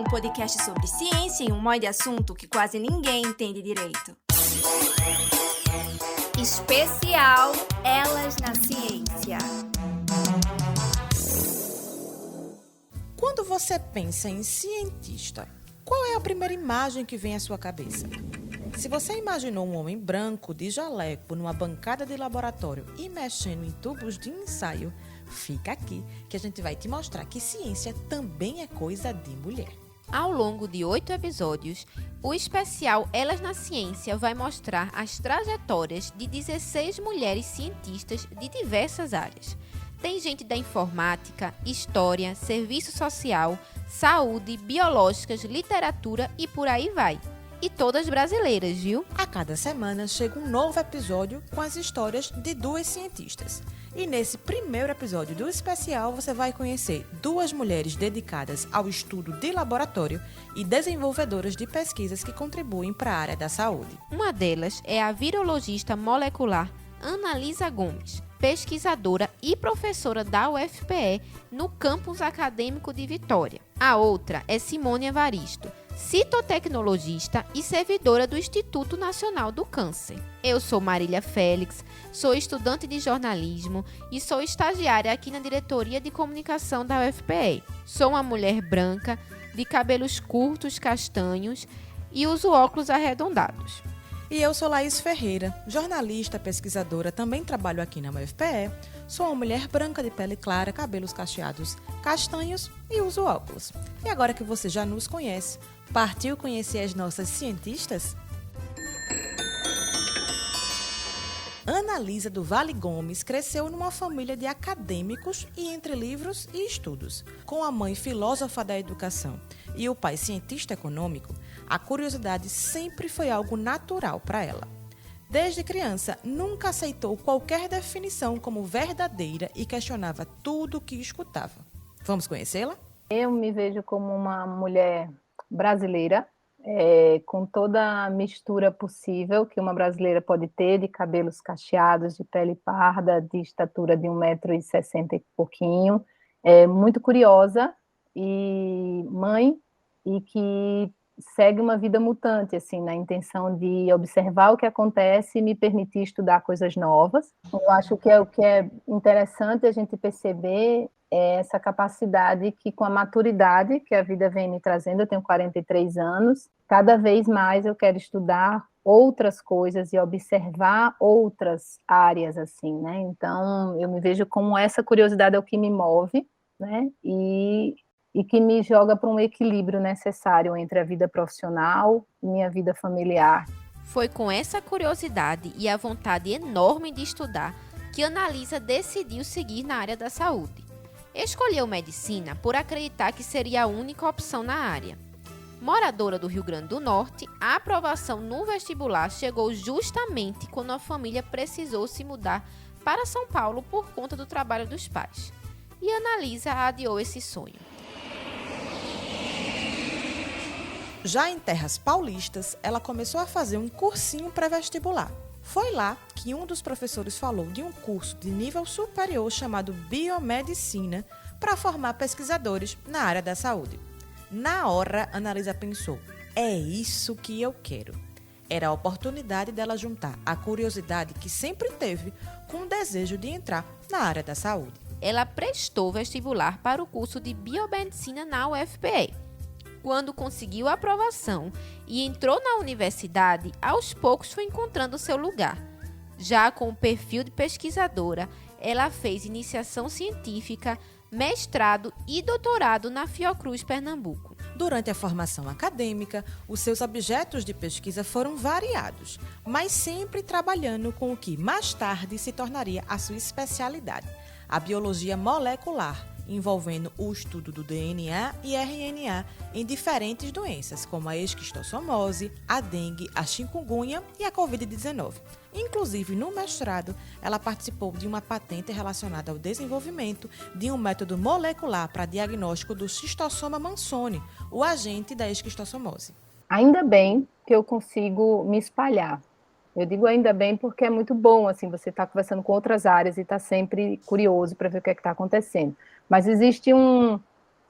um podcast sobre ciência em um monte de assunto que quase ninguém entende direito. Especial Elas na Ciência. Quando você pensa em cientista, qual é a primeira imagem que vem à sua cabeça? Se você imaginou um homem branco de jaleco numa bancada de laboratório e mexendo em tubos de ensaio, fica aqui que a gente vai te mostrar que ciência também é coisa de mulher. Ao longo de 8 episódios, o especial Elas na Ciência vai mostrar as trajetórias de 16 mulheres cientistas de diversas áreas. Tem gente da informática, história, serviço social, saúde, biológicas, literatura e por aí vai. E todas brasileiras, viu? A cada semana chega um novo episódio com as histórias de duas cientistas. E nesse primeiro episódio do especial, você vai conhecer duas mulheres dedicadas ao estudo de laboratório e desenvolvedoras de pesquisas que contribuem para a área da saúde. Uma delas é a virologista molecular Analisa Gomes, pesquisadora e professora da UFPE no campus acadêmico de Vitória. A outra é Simone Evaristo, citotecnologista e servidora do Instituto Nacional do Câncer. Eu sou Marília Félix, sou estudante de jornalismo e sou estagiária aqui na diretoria de comunicação da UFPE. Sou uma mulher branca, de cabelos curtos castanhos e uso óculos arredondados. E eu sou Laís Ferreira, jornalista, pesquisadora, também trabalho aqui na UFPE. Sou uma mulher branca de pele clara, cabelos cacheados castanhos e uso óculos. E agora que você já nos conhece, partiu conhecer as nossas cientistas? Analisa do Vale Gomes cresceu numa família de acadêmicos e entre livros e estudos. Com a mãe filósofa da educação e o pai cientista econômico, a curiosidade sempre foi algo natural para ela. Desde criança, nunca aceitou qualquer definição como verdadeira e questionava tudo o que escutava. Vamos conhecê-la? Eu me vejo como uma mulher brasileira, com toda a mistura possível que uma brasileira pode ter, de cabelos cacheados, de pele parda, de estatura de 1,60 m e pouquinho, muito curiosa e mãe, e que segue uma vida mutante, assim, na intenção de observar o que acontece e me permitir estudar coisas novas. Eu acho que o que é interessante a gente perceber é essa capacidade que, com a maturidade que a vida vem me trazendo, eu tenho 43 anos, cada vez mais eu quero estudar outras coisas e observar outras áreas, assim, né? Então, eu me vejo como essa curiosidade é o que me move, né? E que me joga para um equilíbrio necessário entre a vida profissional e minha vida familiar. Foi com essa curiosidade e a vontade enorme de estudar que Analisa decidiu seguir na área da saúde. Escolheu medicina por acreditar que seria a única opção na área. Moradora do Rio Grande do Norte, a aprovação no vestibular chegou justamente quando a família precisou se mudar para São Paulo por conta do trabalho dos pais. E Analisa adiou esse sonho. Já em terras paulistas, ela começou a fazer um cursinho pré-vestibular. Foi lá que um dos professores falou de um curso de nível superior chamado Biomedicina para formar pesquisadores na área da saúde. Na hora, Analisa pensou, é isso que eu quero. Era a oportunidade dela juntar a curiosidade que sempre teve com o desejo de entrar na área da saúde. Ela prestou vestibular para o curso de Biomedicina na UFPE. Quando conseguiu a aprovação e entrou na universidade, aos poucos foi encontrando seu lugar. Já com o perfil de pesquisadora, ela fez iniciação científica, mestrado e doutorado na Fiocruz, Pernambuco. Durante a formação acadêmica, os seus objetos de pesquisa foram variados, mas sempre trabalhando com o que mais tarde se tornaria a sua especialidade, a biologia molecular, envolvendo o estudo do DNA e RNA em diferentes doenças, como a esquistossomose, a dengue, a chikungunya e a Covid-19. Inclusive, no mestrado, ela participou de uma patente relacionada ao desenvolvimento de um método molecular para diagnóstico do Schistosoma mansoni, o agente da esquistossomose. Ainda bem que eu consigo me espalhar. Eu digo ainda bem porque é muito bom, assim, você está conversando com outras áreas e está sempre curioso para ver o que é que está acontecendo. Mas existe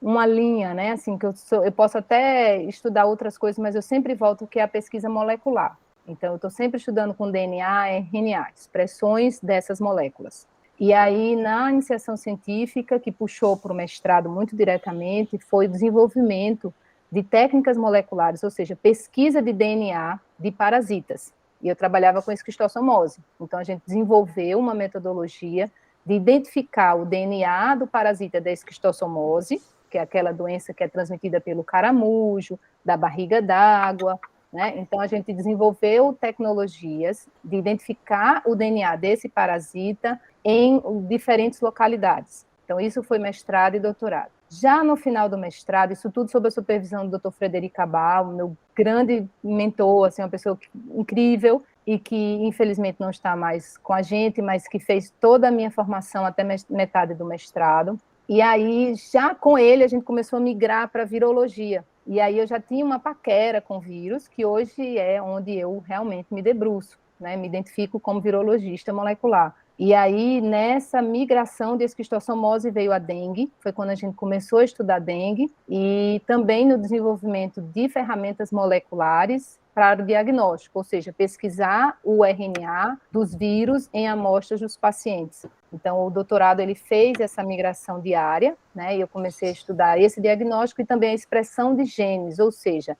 uma linha, né? Assim, que eu posso até estudar outras coisas, mas eu sempre volto que é a pesquisa molecular. Então, eu estou sempre estudando com DNA, RNA, expressões dessas moléculas. E aí, na iniciação científica, que puxou para o mestrado muito diretamente, foi o desenvolvimento de técnicas moleculares, ou seja, pesquisa de DNA de parasitas. E eu trabalhava com esquistossomose. Então, a gente desenvolveu uma metodologia de identificar o DNA do parasita da esquistossomose, que é aquela doença que é transmitida pelo caramujo, da barriga d'água, né? Então, a gente desenvolveu tecnologias de identificar o DNA desse parasita em diferentes localidades. Então, isso foi mestrado e doutorado. Já no final do mestrado, isso tudo sob a supervisão do Dr. Frederico Cabal, meu grande mentor, assim, uma pessoa incrível e que, infelizmente, não está mais com a gente, mas que fez toda a minha formação até metade do mestrado. E aí, já com ele, a gente começou a migrar para a virologia. E aí eu já tinha uma paquera com vírus, que hoje é onde eu realmente me debruço, né? Me identifico como virologista molecular. E aí, nessa migração de esquistossomose veio a dengue, foi quando a gente começou a estudar dengue, e também no desenvolvimento de ferramentas moleculares para o diagnóstico, ou seja, pesquisar o RNA dos vírus em amostras dos pacientes. Então, o doutorado ele fez essa migração diária, né? E eu comecei a estudar esse diagnóstico e também a expressão de genes, ou seja,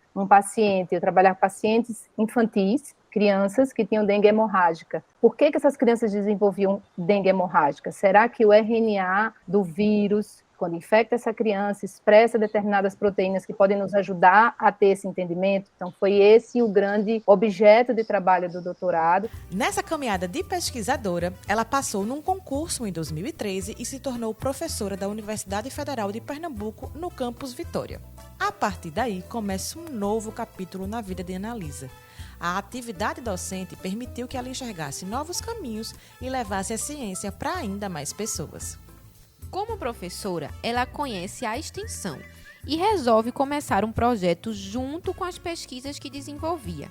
eu trabalhava com pacientes infantis, crianças que tinham dengue hemorrágica. Por que essas crianças desenvolviam dengue hemorrágica? Será que o RNA do vírus, quando infecta essa criança, expressa determinadas proteínas que podem nos ajudar a ter esse entendimento? Então, foi esse o grande objeto de trabalho do doutorado. Nessa caminhada de pesquisadora, ela passou num concurso em 2013 e se tornou professora da Universidade Federal de Pernambuco, no campus Vitória. A partir daí, começa um novo capítulo na vida de Analisa. A atividade docente permitiu que ela enxergasse novos caminhos e levasse a ciência para ainda mais pessoas. Como professora, ela conhece a extensão e resolve começar um projeto junto com as pesquisas que desenvolvia.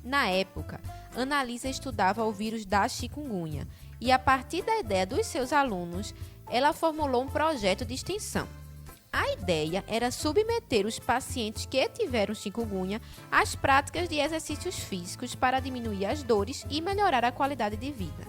Na época, Analisa estudava o vírus da chikungunya e, a partir da ideia dos seus alunos, ela formulou um projeto de extensão. A ideia era submeter os pacientes que tiveram chikungunya às práticas de exercícios físicos para diminuir as dores e melhorar a qualidade de vida.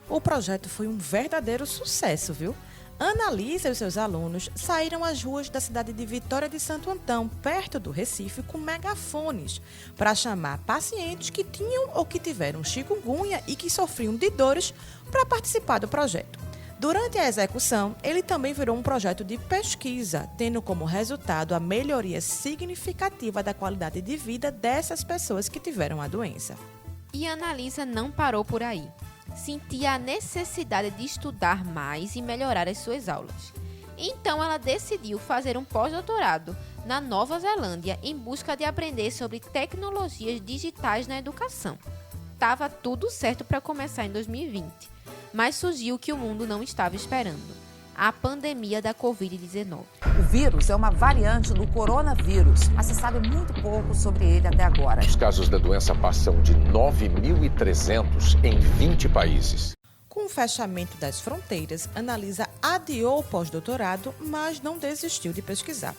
O projeto foi um verdadeiro sucesso, viu? Analisa e os seus alunos saíram às ruas da cidade de Vitória de Santo Antão, perto do Recife, com megafones, para chamar pacientes que tinham ou que tiveram chikungunya e que sofriam de dores para participar do projeto. Durante a execução, ele também virou um projeto de pesquisa, tendo como resultado a melhoria significativa da qualidade de vida dessas pessoas que tiveram a doença. E a Analisa não parou por aí. Sentia a necessidade de estudar mais e melhorar as suas aulas. Então, ela decidiu fazer um pós-doutorado na Nova Zelândia em busca de aprender sobre tecnologias digitais na educação. Estava tudo certo para começar em 2020. Mas surgiu o que o mundo não estava esperando: a pandemia da Covid-19. O vírus é uma variante do coronavírus, mas se sabe muito pouco sobre ele até agora. Os casos da doença passam de 9.300 em 20 países. Com o fechamento das fronteiras, Analisa adiou o pós-doutorado, mas não desistiu de pesquisar.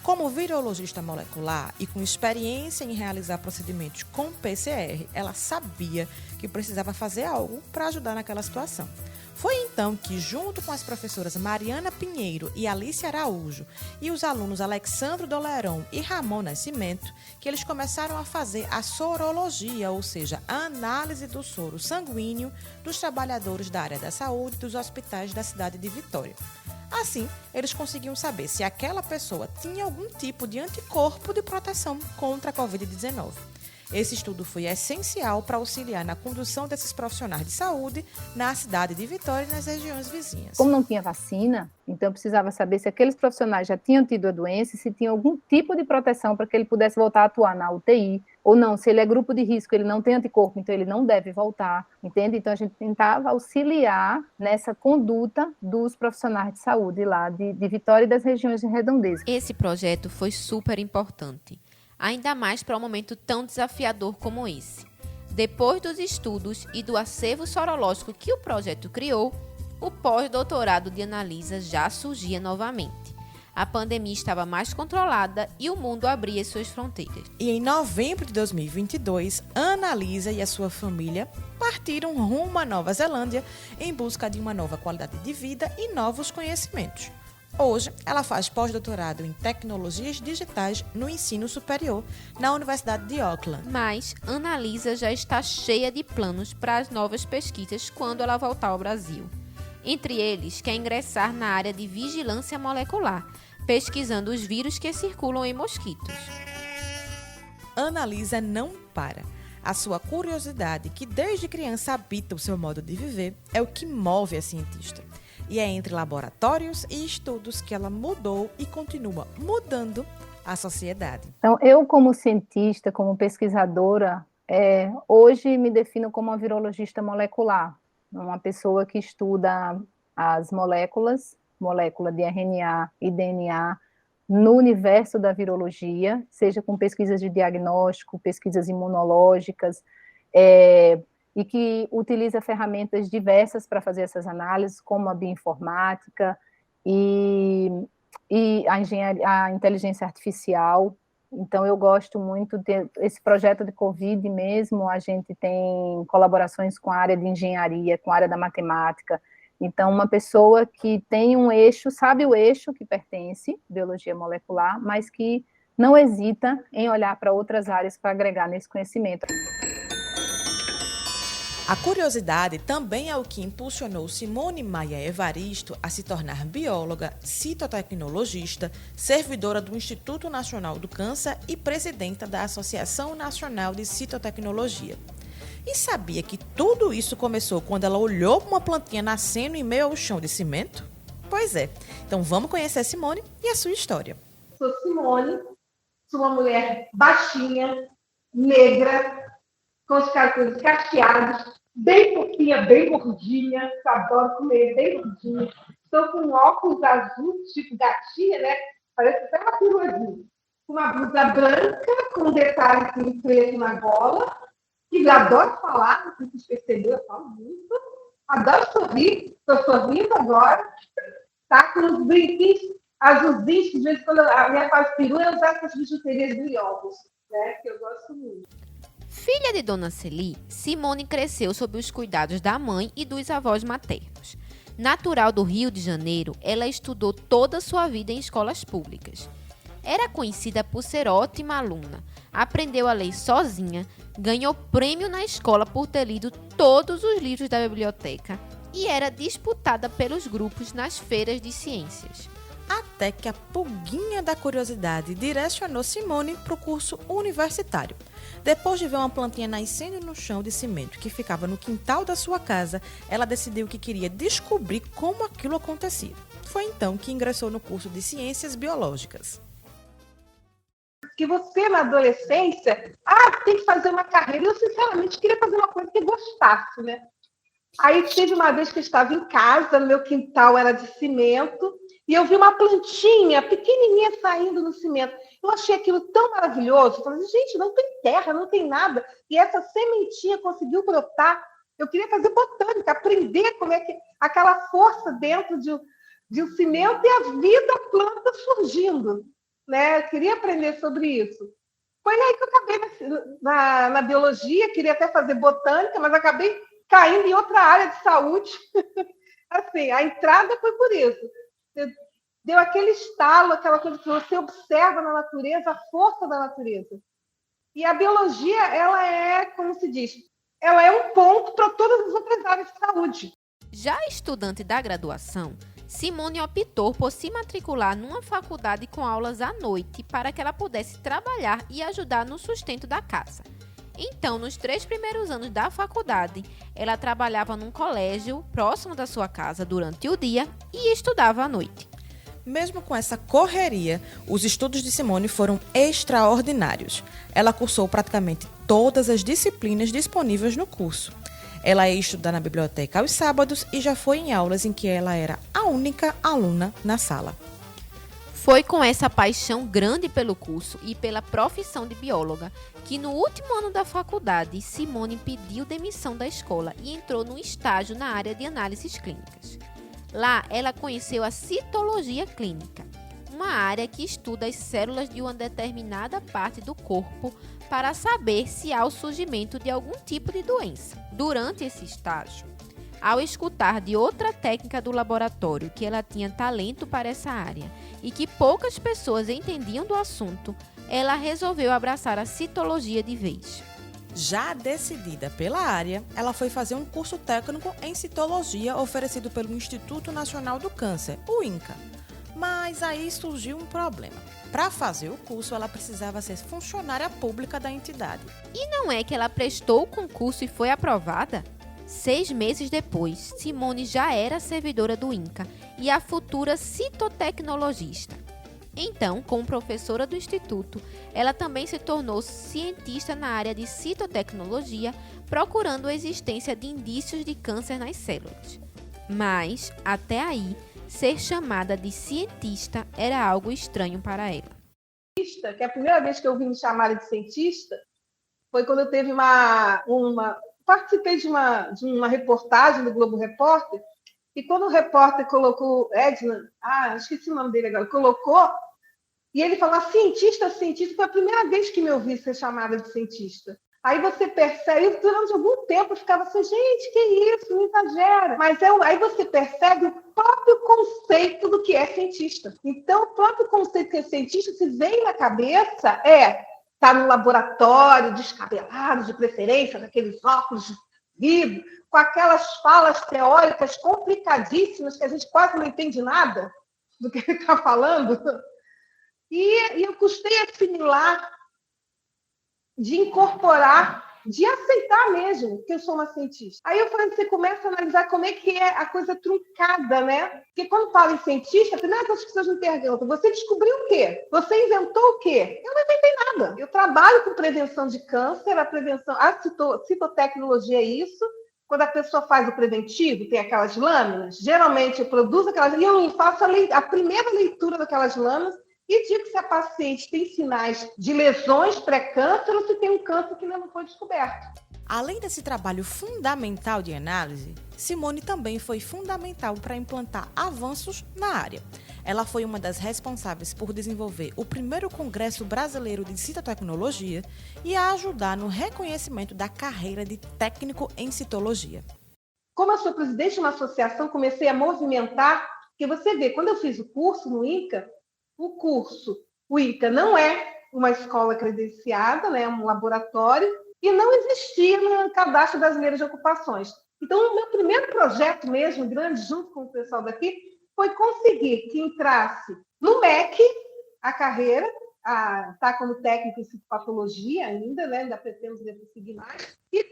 Como virologista molecular e com experiência em realizar procedimentos com PCR, ela sabia que precisava fazer algo para ajudar naquela situação. Foi então que, junto com as professoras Mariana Pinheiro e Alice Araújo e os alunos Alexandro Doleron e Ramon Nascimento, que eles começaram a fazer a sorologia, ou seja, a análise do soro sanguíneo dos trabalhadores da área da saúde dos hospitais da cidade de Vitória. Assim, eles conseguiam saber se aquela pessoa tinha algum tipo de anticorpo de proteção contra a Covid-19. Esse estudo foi essencial para auxiliar na condução desses profissionais de saúde na cidade de Vitória e nas regiões vizinhas. Como não tinha vacina, então precisava saber se aqueles profissionais já tinham tido a doença e se tinha algum tipo de proteção para que ele pudesse voltar a atuar na UTI, ou não, se ele é grupo de risco, ele não tem anticorpo, então ele não deve voltar, entende? Então a gente tentava auxiliar nessa conduta dos profissionais de saúde lá de Vitória e das regiões de redondeza. Esse projeto foi super importante, ainda mais para um momento tão desafiador como esse. Depois dos estudos e do acervo sorológico que o projeto criou, o pós-doutorado de Analisa já surgia novamente. A pandemia estava mais controlada e o mundo abria suas fronteiras. E em novembro de 2022, Ana-Lisa e a sua família partiram rumo à Nova Zelândia em busca de uma nova qualidade de vida e novos conhecimentos. Hoje, ela faz pós-doutorado em tecnologias digitais no ensino superior na Universidade de Auckland. Mas Ana-Lisa já está cheia de planos para as novas pesquisas quando ela voltar ao Brasil. Entre eles, quer ingressar na área de vigilância molecular, pesquisando os vírus que circulam em mosquitos. Ana-Lisa não para. A sua curiosidade, que desde criança habita o seu modo de viver, é o que move a cientista. E é entre laboratórios e estudos que ela mudou e continua mudando a sociedade. Então, eu como cientista, como pesquisadora, hoje me defino como uma virologista molecular, uma pessoa que estuda as moléculas, molécula de RNA e DNA, no universo da virologia, seja com pesquisas de diagnóstico, pesquisas imunológicas, e que utiliza ferramentas diversas para fazer essas análises, como a bioinformática e a inteligência artificial. Então, eu gosto muito desse projeto de Covid mesmo, a gente tem colaborações com a área de engenharia, com a área da matemática. Então, uma pessoa que tem um eixo, sabe o eixo que pertence, biologia molecular, mas que não hesita em olhar para outras áreas para agregar nesse conhecimento. A curiosidade também é o que impulsionou Simone Maia Evaristo a se tornar bióloga, citotecnologista, servidora do Instituto Nacional do Câncer e presidenta da Associação Nacional de Citotecnologia. E sabia que tudo isso começou quando ela olhou uma plantinha nascendo em meio ao chão de cimento? Pois é. Então vamos conhecer Simone e a sua história. Sou Simone, sou uma mulher baixinha, negra, com os cabelos cacheados, bem fofinha, bem gordinha, que eu adoro comer, bem gordinha. Estou com óculos azul, tipo gatinha, né? Parece até uma piruazinha. Com uma blusa branca, com um detalhe preto na gola. E eu adoro falar, não sei se vocês perceberam, eu falo muito. Adoro sorrir, estou sorrindo agora. Tá com os brinquinhos azulzinhos, que de vez em quando a minha fase peru é usar essas bijuterias brilhosas, né? Que eu gosto muito. Filha de Dona Celi, Simone cresceu sob os cuidados da mãe e dos avós maternos. Natural do Rio de Janeiro, ela estudou toda a sua vida em escolas públicas. Era conhecida por ser ótima aluna, aprendeu a ler sozinha, ganhou prêmio na escola por ter lido todos os livros da biblioteca e era disputada pelos grupos nas feiras de ciências. Até que a pulguinha da curiosidade direcionou Simone para o curso universitário. Depois de ver uma plantinha nascendo no chão de cimento que ficava no quintal da sua casa, ela decidiu que queria descobrir como aquilo acontecia. Foi então que ingressou no curso de Ciências Biológicas. Que você, na adolescência, tem que fazer uma carreira. Eu, sinceramente, queria fazer uma coisa que gostasse, né? Aí teve uma vez que eu estava em casa, meu quintal era de cimento, e eu vi uma plantinha pequenininha saindo no cimento. Eu achei aquilo tão maravilhoso. Eu falei, gente, não tem terra, não tem nada. E essa sementinha conseguiu brotar. Eu queria fazer botânica, aprender como é que aquela força dentro de um cimento e a vida, a planta surgindo. Né? Eu queria aprender sobre isso. Foi aí que eu acabei na biologia, queria até fazer botânica, mas acabei caindo em outra área de saúde. Assim, a entrada foi por isso. Deu aquele estalo, aquela coisa que você observa na natureza, a força da natureza. E a biologia, ela é, como se diz, ela é um ponto para todas as outras áreas de saúde. Já estudante da graduação, Simone optou por se matricular numa faculdade com aulas à noite para que ela pudesse trabalhar e ajudar no sustento da casa. Então, nos 3 primeiros anos da faculdade, ela trabalhava num colégio próximo da sua casa durante o dia e estudava à noite. Mesmo com essa correria, os estudos de Simone foram extraordinários. Ela cursou praticamente todas as disciplinas disponíveis no curso. Ela ia estudar na biblioteca aos sábados e já foi em aulas em que ela era a única aluna na sala. Foi com essa paixão grande pelo curso e pela profissão de bióloga que no último ano da faculdade, Simone pediu demissão da escola e entrou num estágio na área de análises clínicas. Lá, ela conheceu a citologia clínica, uma área que estuda as células de uma determinada parte do corpo para saber se há o surgimento de algum tipo de doença. Durante esse estágio, ao escutar de outra técnica do laboratório que ela tinha talento para essa área e que poucas pessoas entendiam do assunto, ela resolveu abraçar a citologia de vez. Já decidida pela área, ela foi fazer um curso técnico em citologia oferecido pelo Instituto Nacional do Câncer, o INCA. Mas aí surgiu um problema. Para fazer o curso, ela precisava ser funcionária pública da entidade. E não é que ela prestou o concurso e foi aprovada? 6 meses depois, Simone já era servidora do INCA e a futura citotecnologista. Então, como professora do Instituto, ela também se tornou cientista na área de citotecnologia, procurando a existência de indícios de câncer nas células. Mas, até aí, ser chamada de cientista era algo estranho para ela. Que a primeira vez que eu ouvi me chamar de cientista foi quando eu teve participei de uma reportagem do Globo Repórter, e quando o repórter colocou, esqueci o nome dele agora, colocou, e ele falou, cientista, foi a primeira vez que me ouvi ser chamada de cientista. Aí você percebe, durante algum tempo eu ficava assim, gente, que isso, não exagera. Mas aí você percebe o próprio conceito do que é cientista. Então, o próprio conceito que é cientista, se vem na cabeça, tá no laboratório, descabelado, de preferência, naqueles óculos de vidro, com aquelas falas teóricas complicadíssimas, que a gente quase não entende nada do que ele está falando. E eu custei assimilar, de incorporar, de aceitar mesmo que eu sou uma cientista. Aí eu falei, você começa a analisar como é que é a coisa truncada, né? Porque quando fala em cientista, a primeira coisa que as pessoas me perguntam, você descobriu o quê? Você inventou o quê? Eu não inventei nada. Eu trabalho com prevenção de câncer, a citotecnologia é isso. Quando a pessoa faz o preventivo, tem aquelas lâminas, geralmente eu produzo aquelas, e eu faço a primeira leitura daquelas lâminas, e digo se a paciente tem sinais de lesões pré-câncer ou se tem um câncer que ainda não foi descoberto. Além desse trabalho fundamental de análise, Simone também foi fundamental para implantar avanços na área. Ela foi uma das responsáveis por desenvolver o primeiro Congresso Brasileiro de Citotecnologia e a ajudar no reconhecimento da carreira de técnico em citologia. Como eu sou presidente de uma associação, comecei a movimentar, porque você vê, quando eu fiz o curso no INCA, o INCA não é uma escola credenciada, né, é um laboratório, e não existia no Cadastro Brasileiro de Ocupações. Então, o meu primeiro projeto mesmo, grande, junto com o pessoal daqui, foi conseguir que entrasse no MEC a carreira, está como técnico em citopatologia ainda, né, ainda pretendo seguir mais, e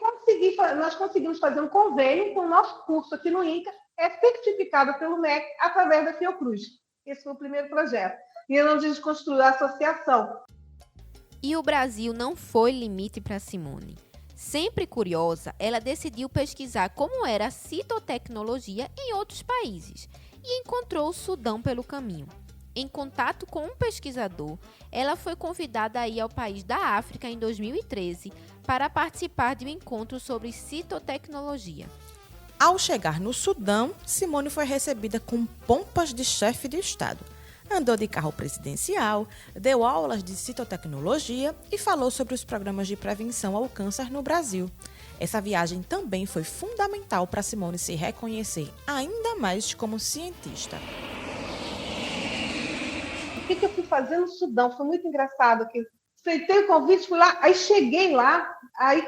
nós conseguimos fazer um convênio com o nosso curso aqui no INCA, é certificado pelo MEC através da Fiocruz. Esse foi o primeiro projeto. E a gente construiu a associação. E o Brasil não foi limite para Simone. Sempre curiosa, ela decidiu pesquisar como era a citotecnologia em outros países e encontrou o Sudão pelo caminho. Em contato com um pesquisador, ela foi convidada a ir ao país da África em 2013 para participar de um encontro sobre citotecnologia. Ao chegar no Sudão, Simone foi recebida com pompas de chefe de Estado. Andou de carro presidencial, deu aulas de citotecnologia e falou sobre os programas de prevenção ao câncer no Brasil. Essa viagem também foi fundamental para Simone se reconhecer ainda mais como cientista. O que eu fui fazer no Sudão? Foi muito engraçado. Aceitei o convite, fui lá, aí cheguei lá, aí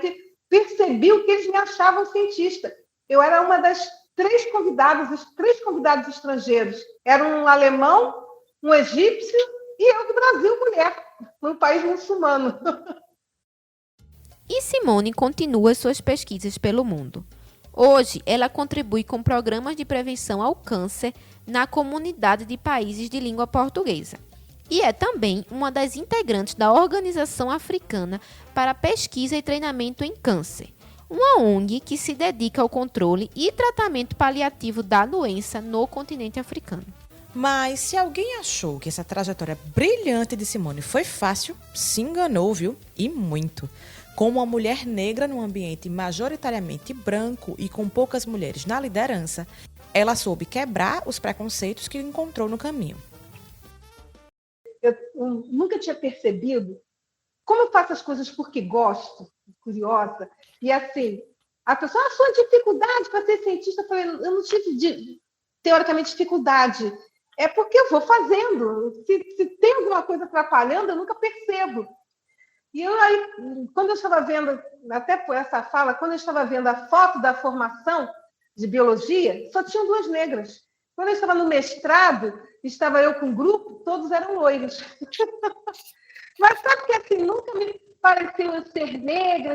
percebi o que eles me achavam cientista. Eu era uma das três convidados estrangeiros. Era um alemão, um egípcio e eu do Brasil, mulher, num país muçulmano. E Simone continua suas pesquisas pelo mundo. Hoje, ela contribui com programas de prevenção ao câncer na comunidade de países de língua portuguesa. E é também uma das integrantes da Organização Africana para Pesquisa e Treinamento em Câncer, uma ONG que se dedica ao controle e tratamento paliativo da doença no continente africano. Mas se alguém achou que essa trajetória brilhante de Simone foi fácil, se enganou, viu? E muito. Como uma mulher negra num ambiente majoritariamente branco e com poucas mulheres na liderança, ela soube quebrar os preconceitos que encontrou no caminho. eu nunca tinha percebido como eu faço as coisas porque gosto, curiosa. E assim, a pessoa, a sua dificuldade para ser cientista, eu falei, eu não tive, teoricamente, dificuldade. É porque eu vou fazendo. Se tem alguma coisa atrapalhando, eu nunca percebo. E eu aí, quando eu estava vendo, até por essa fala, quando eu estava vendo a foto da formação de biologia, só tinham 2 negras. Quando eu estava no mestrado, estava eu com um grupo, todos eram loiros. Mas sabe que assim, nunca me pareceu eu ser negra,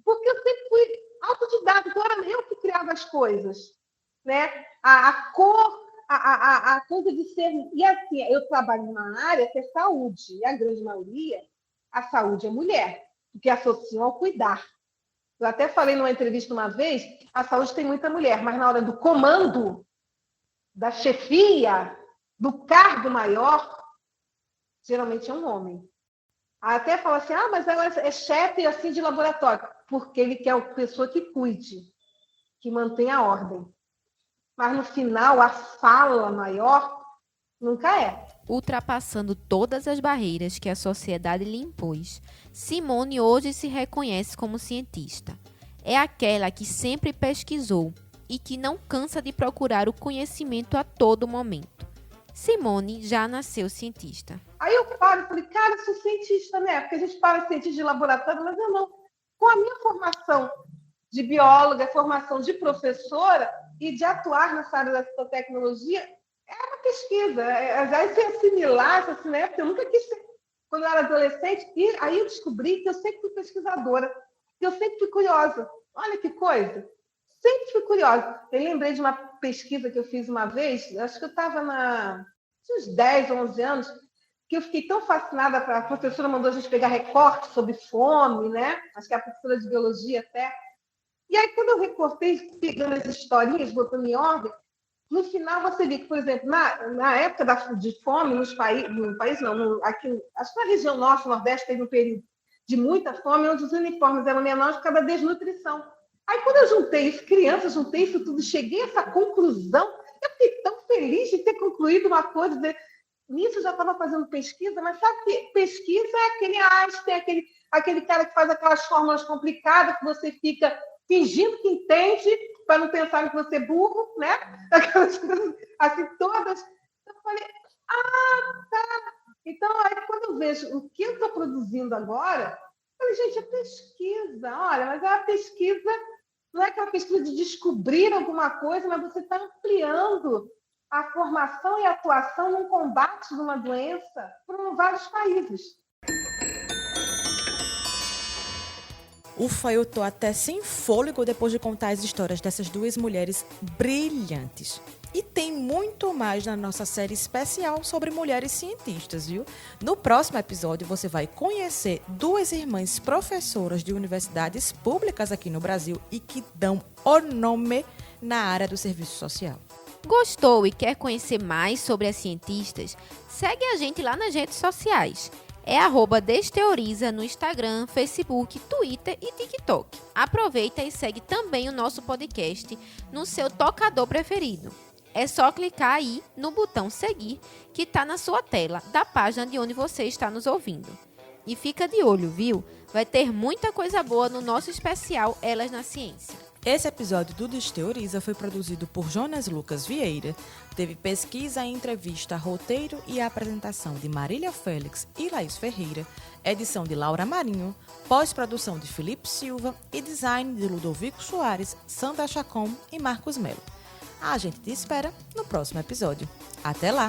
porque eu sempre fui autodidata, então era eu que criava as coisas. Né? A cor, a coisa de ser... E assim, eu trabalho numa área que é saúde, e a grande maioria, a saúde é mulher, porque associam ao cuidar. Eu até falei numa entrevista uma vez, a saúde tem muita mulher, mas na hora do comando, da chefia, do cargo maior, geralmente é um homem. Até fala assim, mas ela é chefe assim, de laboratório, porque ele quer uma pessoa que cuide, que mantenha a ordem. Mas no final, a fala maior nunca é. Ultrapassando todas as barreiras que a sociedade lhe impôs, Simone hoje se reconhece como cientista. É aquela que sempre pesquisou e que não cansa de procurar o conhecimento a todo momento. Simone já nasceu cientista. Aí eu paro e falei, cara, eu sou cientista, né? Porque a gente fala cientista de laboratório, mas eu não. Com a minha formação de bióloga, formação de professora e de atuar nessa área da fitotecnologia, é uma pesquisa. Já se assimilar, né? Porque eu nunca quis ser, quando eu era adolescente, e aí eu descobri que eu sempre fui pesquisadora, que eu sempre fui curiosa. Olha que coisa! Sempre fui curiosa. Eu lembrei de uma pesquisa que eu fiz uma vez, acho que eu estava uns 10, 11 anos, que eu fiquei tão fascinada, a professora mandou a gente pegar recorte sobre fome, né? Acho que é a professora de biologia até. E aí, quando eu recortei, pegando as historinhas, botando em ordem, no final você vê que, por exemplo, na época de fome, aqui, acho que na região norte, nordeste, teve um período de muita fome, onde os uniformes eram menores por causa da desnutrição. Aí, quando eu juntei isso, crianças, juntei isso tudo, cheguei a essa conclusão, eu fiquei tão feliz de ter concluído uma coisa. Nisso eu já estava fazendo pesquisa, mas sabe que pesquisa é aquele Einstein, aquele cara que faz aquelas fórmulas complicadas, que você fica fingindo que entende, para não pensar que você é burro, né? Aquelas coisas assim todas. Eu falei, tá. Então, aí, quando eu vejo o que eu estou produzindo agora, eu falei, gente, é pesquisa. Olha, mas é uma pesquisa, não é aquela pesquisa de descobrir alguma coisa, mas você está ampliando a formação e a atuação num combate de uma doença por vários países. Ufa, eu tô até sem fôlego depois de contar as histórias dessas 2 mulheres brilhantes. E tem muito mais na nossa série especial sobre mulheres cientistas, viu? No próximo episódio você vai conhecer 2 irmãs professoras de universidades públicas aqui no Brasil e que dão o nome na área do serviço social. Gostou e quer conhecer mais sobre as cientistas? Segue a gente lá nas redes sociais. É @Desteoriza no Instagram, Facebook, Twitter e TikTok. Aproveita e segue também o nosso podcast no seu tocador preferido. É só clicar aí no botão seguir que está na sua tela da página de onde você está nos ouvindo. E fica de olho, viu? Vai ter muita coisa boa no nosso especial Elas na Ciência. Esse episódio do Desteoriza foi produzido por Jonas Lucas Vieira, teve pesquisa, entrevista, roteiro e apresentação de Marília Félix e Laís Ferreira, edição de Laura Marinho, pós-produção de Felipe Silva e design de Ludovico Soares, Sandra Chacon e Marcos Melo. A gente te espera no próximo episódio. Até lá!